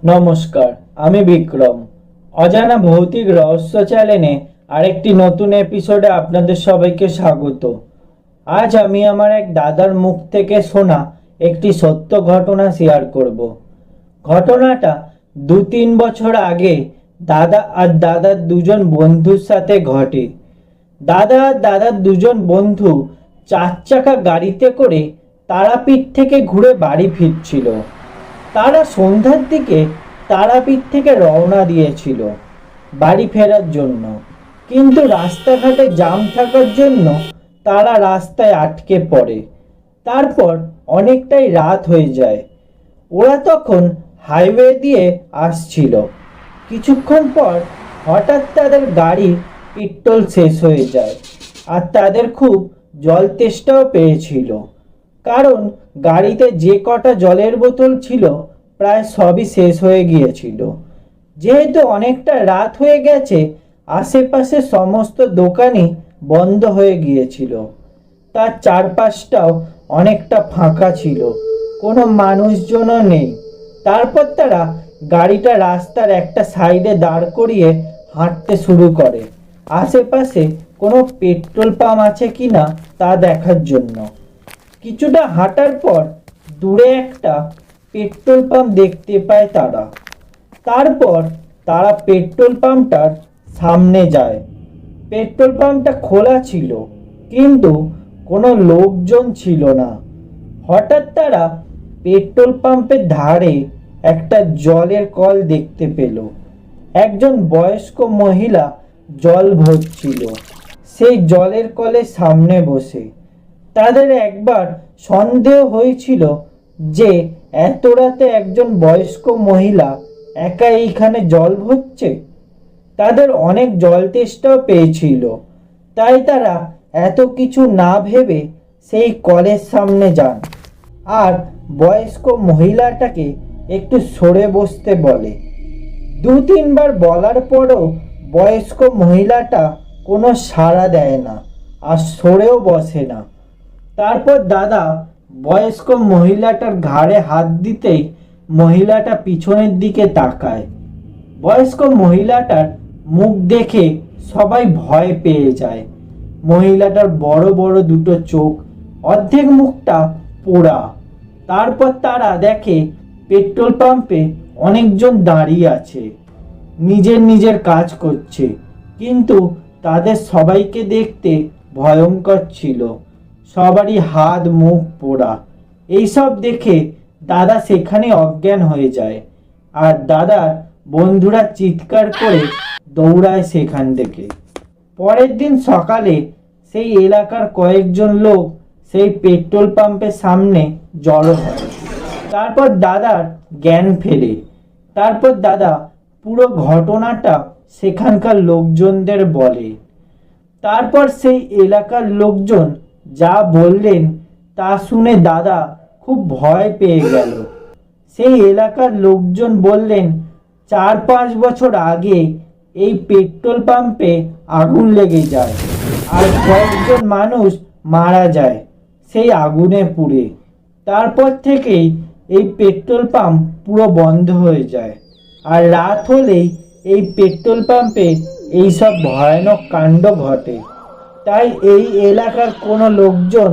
নমস্কার, আমি বিক্রম। অজানা ভৌতিক রহস্য চ্যানেলে আরেকটি নতুন এপিসোডে আপনাদের সবাইকে স্বাগত। আজ আমি আমার এক দাদার মুখ থেকে শোনা একটি সত্য ঘটনা শেয়ার করব। ঘটনাটা 2-3 বছর আগে দাদা আর দাদার দুজন বন্ধুর সাথে ঘটে। দাদা আর দাদার দুজন বন্ধু 4 চাকা গাড়িতে করে তারাপীঠ থেকে ঘুরে বাড়ি ফিরছিল। তারা সন্ধ্যার দিকে তারাপীঠ থেকে রওনা দিয়েছিল বাড়ি ফেরার জন্য, কিন্তু রাস্তাঘাটে জাম থাকার জন্য তারা রাস্তায় আটকে পড়ে। তারপর অনেকটাই রাত হয়ে যায়। ওরা তখন হাইওয়ে দিয়ে আসছিল। কিছুক্ষণ পর হঠাৎ তাদের গাড়ির পেট্রোল শেষ হয়ে যায়, আর তাদের খুব জল তেষ্টাও পেয়েছিল। কারণ গাড়িতে যে কটা জলের বোতল ছিল প্রায় সবই শেষ হয়ে গিয়েছিল। যেহেতু অনেকটা রাত হয়ে গেছে, আশেপাশে সমস্ত দোকানই বন্ধ হয়ে গিয়েছিল। তার চারপাশটাও অনেকটা ফাঁকা ছিল, কোনো মানুষজনও নেই। তারপর তারা গাড়িটা রাস্তার একটা সাইডে দাঁড় করিয়ে হাঁটতে শুরু করে, আশেপাশে কোনো পেট্রোল পাম্প আছে কিনা তা দেখার জন্য। কিছুটা হাঁটার পর দূরে একটা পেট্রোল পাম্প দেখতে পায় তারা। তারপর তারা পেট্রোল পাম্পটার সামনে যায়। পেট্রোল পাম্পটা খোলা ছিল, কিন্তু কোনো লোকজন ছিল না। হঠাৎ তারা পেট্রোল পাম্পের ধারে একটা জলের কল দেখতে পেল। একজন বয়স্ক মহিলা জল ভরছিল সেই জলের কলের সামনে বসে। তাদের একবার সন্দেহ হয়েছিল যে এত রাতে একজন বয়স্ক মহিলা একা এইখানে জল ভরছে। তাদের অনেক জল তেষ্টাও পেয়েছিল, তাই তারা এত কিছু না ভেবে সেই কলের সামনে যান আর বয়স্ক মহিলাটাকে একটু সরে বসতে বলে। 2-3 বার বলার পরও বয়স্ক মহিলাটা কোনো সাড়া দেয় না আর সরেও বসে না। তারপর দাদা বয়স্ক মহিলাটার ঘাড়ে হাত দিতেই মহিলাটা পিছনের দিকে তাকায়। বয়স্ক মহিলাটার মুখ দেখে সবাই ভয় পেয়ে যায়। মহিলাটার বড় বড় দুটো চোখ, অর্ধেক মুখটা পোড়া। তারপর তারা দেখে পেট্রোল পাম্পে অনেকজন দাঁড়িয়ে আছে, নিজের নিজের কাজ করছে, কিন্তু তাদের সবাইকে দেখতে ভয়ঙ্কর ছিল। সবারই হাত মুখ পোড়া। এইসব দেখে দাদা সেখানে অজ্ঞান হয়ে যায়, আর দাদার বন্ধুরা চিৎকার করে দৌড়ায় সেখান থেকে। পরের দিন সকালে সেই এলাকার কয়েকজন লোক সেই পেট্রোল পাম্পের সামনে জড়ো হয়। তারপর দাদার জ্ঞান ফেরে। তারপর দাদা পুরো ঘটনাটা সেখানকার লোকজনদের বলে। তারপর সেই এলাকার লোকজন যা বললেন তা শুনে দাদা খুব ভয় পেয়ে গেল। সেই এলাকার লোকজন বললেন 4-5 বছর আগে এই পেট্রোল পাম্পে আগুন লেগে যায়, আর কয়েকজন মানুষ মারা যায় সেই আগুনে পুড়ে। তারপর থেকেই এই পেট্রোল পাম্প পুরো বন্ধ হয়ে যায়, আর রাত হলেই এই পেট্রোল পাম্পে এইসব ভয়ানক কাণ্ড ঘটে। তাই এই এলাকার কোনো লোকজন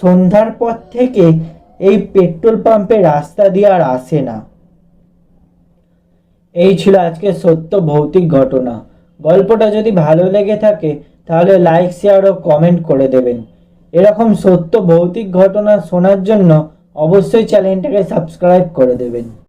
সন্ধ্যার পর থেকে এই পেট্রোল পাম্পে রাস্তা দিয়ে আর আসে না। এই ছিল আজকে সত্য ভৌতিক ঘটনা। গল্পটা যদি ভালো লেগে থাকে তাহলে লাইক, শেয়ার ও কমেন্ট করে দেবেন। এরকম সত্য ভৌতিক ঘটনা শোনার জন্য অবশ্যই চ্যানেলটাকে সাবস্ক্রাইব করে দেবেন।